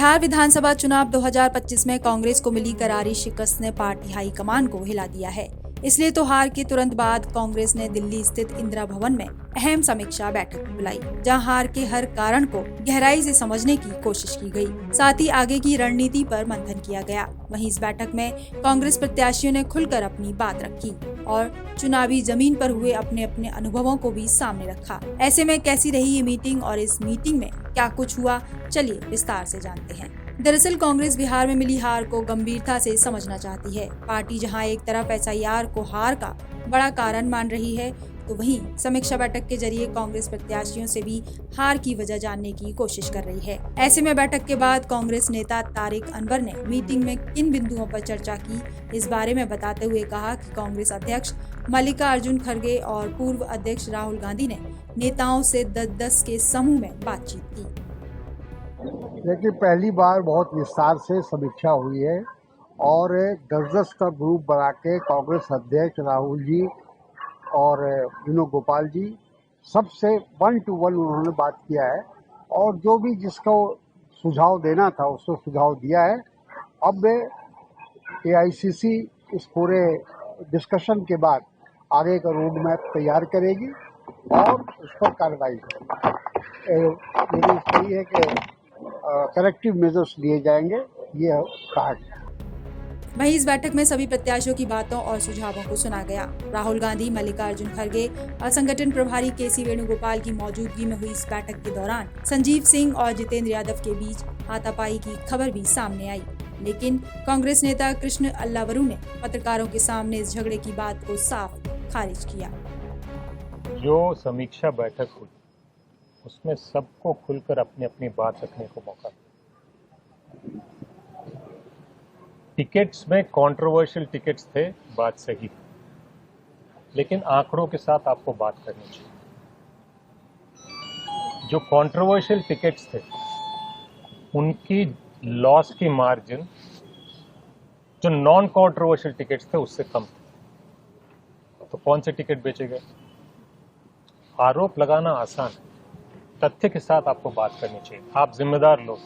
बिहार विधानसभा चुनाव 2025 में कांग्रेस को मिली करारी शिकस्त ने पार्टी हाईकमान को हिला दिया है। इसलिए तो हार के तुरंत बाद कांग्रेस ने दिल्ली स्थित इंदिरा भवन में अहम समीक्षा बैठक बुलाई, जहां हार के हर कारण को गहराई से समझने की कोशिश की गई। साथ ही आगे की रणनीति पर मंथन किया गया। वहीं इस बैठक में कांग्रेस प्रत्याशियों ने खुलकर अपनी बात रखी और चुनावी जमीन पर हुए अपने अपने अनुभवों को भी सामने रखा। ऐसे में कैसी रही ये मीटिंग और इस मीटिंग में क्या कुछ हुआ, चलिए विस्तार से जानते हैं। दरअसल कांग्रेस बिहार में मिली हार को गंभीरता से समझना चाहती है। पार्टी जहां एक तरफ एसआईआर को हार का बड़ा कारण मान रही है, तो वहीं समीक्षा बैठक के जरिए कांग्रेस प्रत्याशियों से भी हार की वजह जानने की कोशिश कर रही है। ऐसे में बैठक के बाद कांग्रेस नेता तारिक अनवर ने मीटिंग में किन बिंदुओं पर चर्चा की, इस बारे में बताते हुए कहा कि कांग्रेस अध्यक्ष मल्लिकार्जुन खड़गे और पूर्व अध्यक्ष राहुल गांधी ने नेताओं से 10-10 के समूह में बातचीत की। लेकिन पहली बार बहुत विस्तार से समीक्षा हुई है और 10-10 का ग्रुप बना के कांग्रेस अध्यक्ष राहुल जी और वेणुगोपाल जी सबसे 1 to 1 उन्होंने बात किया है और जो भी जिसको सुझाव देना था उसको सुझाव दिया है। अब एआईसीसी इस पूरे डिस्कशन के बाद आगे का रोड मैप तैयार करेगी और उस पर कार्रवाई मेरी है कि करेक्टिव मेजर्स लिए जाएंगे, ये कहा गया। वहीं इस बैठक में सभी प्रत्याशियों की बातों और सुझावों को सुना गया। राहुल गांधी, मल्लिकार्जुन खड़गे और संगठन प्रभारी केसी वेणुगोपाल की मौजूदगी में हुई इस बैठक के दौरान संजीव सिंह और जितेंद्र यादव के बीच हाथापाई की खबर भी सामने आई। लेकिन कांग्रेस नेता कृष्ण अल्लावरू ने पत्रकारों के सामने इस झगड़े की बात को साफ खारिज किया। जो समीक्षा बैठक हुई उसमें सबको खुलकर अपनी अपनी बात रखने को मौका। टिकट्स में कंट्रोवर्शियल टिकट्स थे, बात सही, लेकिन आंकड़ों के साथ आपको बात करनी चाहिए। जो कंट्रोवर्शियल टिकट्स थे उनकी लॉस की मार्जिन जो नॉन कंट्रोवर्शियल टिकट्स थे उससे कम थे। तो कौन से टिकट बेचे गए? आरोप लगाना आसान है, तथ्य के साथ आपको बात करनी चाहिए। आप जिम्मेदार लोग।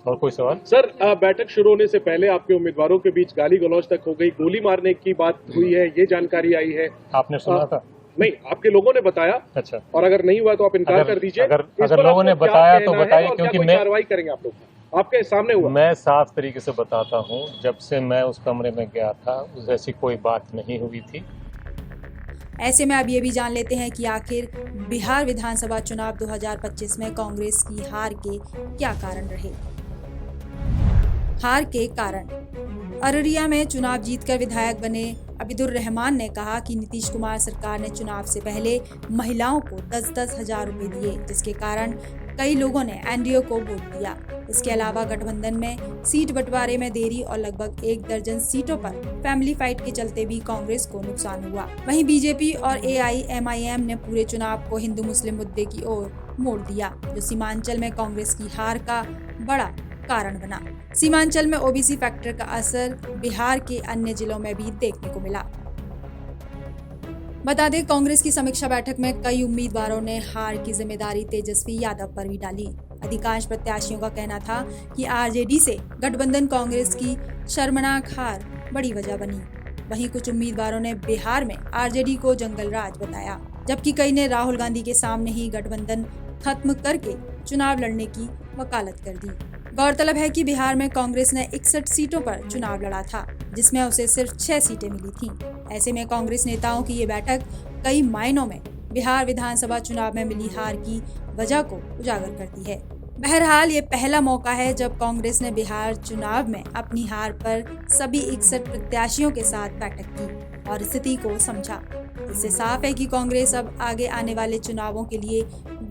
और कोई सवाल? सर, बैठक शुरू होने से पहले आपके उम्मीदवारों के बीच गाली गलौज तक हो गई, गोली मारने की बात हुई है, ये जानकारी आई है। आपने सुना था? नहीं, आपके लोगों ने बताया। अच्छा, और अगर नहीं हुआ तो आप इनकार कर दीजिए। अगर लोगों ने बताया तो बताइए, क्योंकि मैं कार्रवाई करेंगे आप लोग आपके सामने हुआ। मैं साफ तरीके से बताता हूँ, जब से मैं उस कमरे में गया था ऐसी कोई बात नहीं हुई थी। ऐसे में अब ये भी जान लेते हैं कि आखिर बिहार विधानसभा चुनाव 2025 में कांग्रेस की हार के क्या कारण रहे। हार के कारण। अररिया में चुनाव जीतकर विधायक बने अबिदुर रहमान ने कहा कि नीतीश कुमार सरकार ने चुनाव से पहले महिलाओं को 10-10 हजार रुपए दिए, जिसके कारण कई लोगों ने एनडीए को वोट दिया। इसके अलावा गठबंधन में सीट बंटवारे में देरी और लगभग 1 दर्जन सीटों पर फैमिली फाइट के चलते भी कांग्रेस को नुकसान हुआ। वहीं बीजेपी और एआईएमआईएम ने पूरे चुनाव को हिंदू मुस्लिम मुद्दे की ओर मोड़ दिया, जो सीमांचल में कांग्रेस की हार का बड़ा कारण बना। सीमांचल में ओबीसी फैक्टर का असर बिहार के अन्य जिलों में भी देखने को मिला। बता दें, कांग्रेस की समीक्षा बैठक में कई उम्मीदवारों ने हार की जिम्मेदारी तेजस्वी यादव पर भी डाली। अधिकांश प्रत्याशियों का कहना था कि आरजेडी से गठबंधन कांग्रेस की शर्मनाक हार बड़ी वजह बनी। वहीं कुछ उम्मीदवारों ने बिहार में आरजेडी को जंगल राज बताया, जबकि कई ने राहुल गांधी के सामने ही गठबंधन खत्म करके चुनाव लड़ने की वकालत कर दी। गौरतलब है कि बिहार में कांग्रेस ने 61 सीटों पर चुनाव लड़ा था, जिसमें उसे सिर्फ 6 सीटें मिली थीं। ऐसे में कांग्रेस नेताओं की ये बैठक कई मायनों में बिहार विधानसभा चुनाव में मिली हार की वजह को उजागर करती है। बहरहाल ये पहला मौका है जब कांग्रेस ने बिहार चुनाव में अपनी हार पर सभी 61 प्रत्याशियों के साथ बैठक की और स्थिति को समझा। इससे साफ है कि कांग्रेस अब आगे आने वाले चुनावों के लिए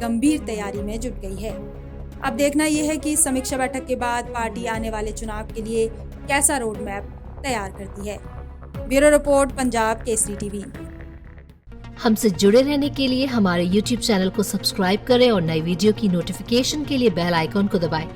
गंभीर तैयारी में जुट गई है। अब देखना यह है कि इस समीक्षा बैठक के बाद पार्टी आने वाले चुनाव के लिए कैसा रोड मैप तैयार करती है। Bureau report, Punjab Kesari TV. हमसे जुड़े रहने के लिए हमारे YouTube चैनल को सब्सक्राइब करें और नई वीडियो की नोटिफिकेशन के लिए बेल आइकॉन को दबाएं।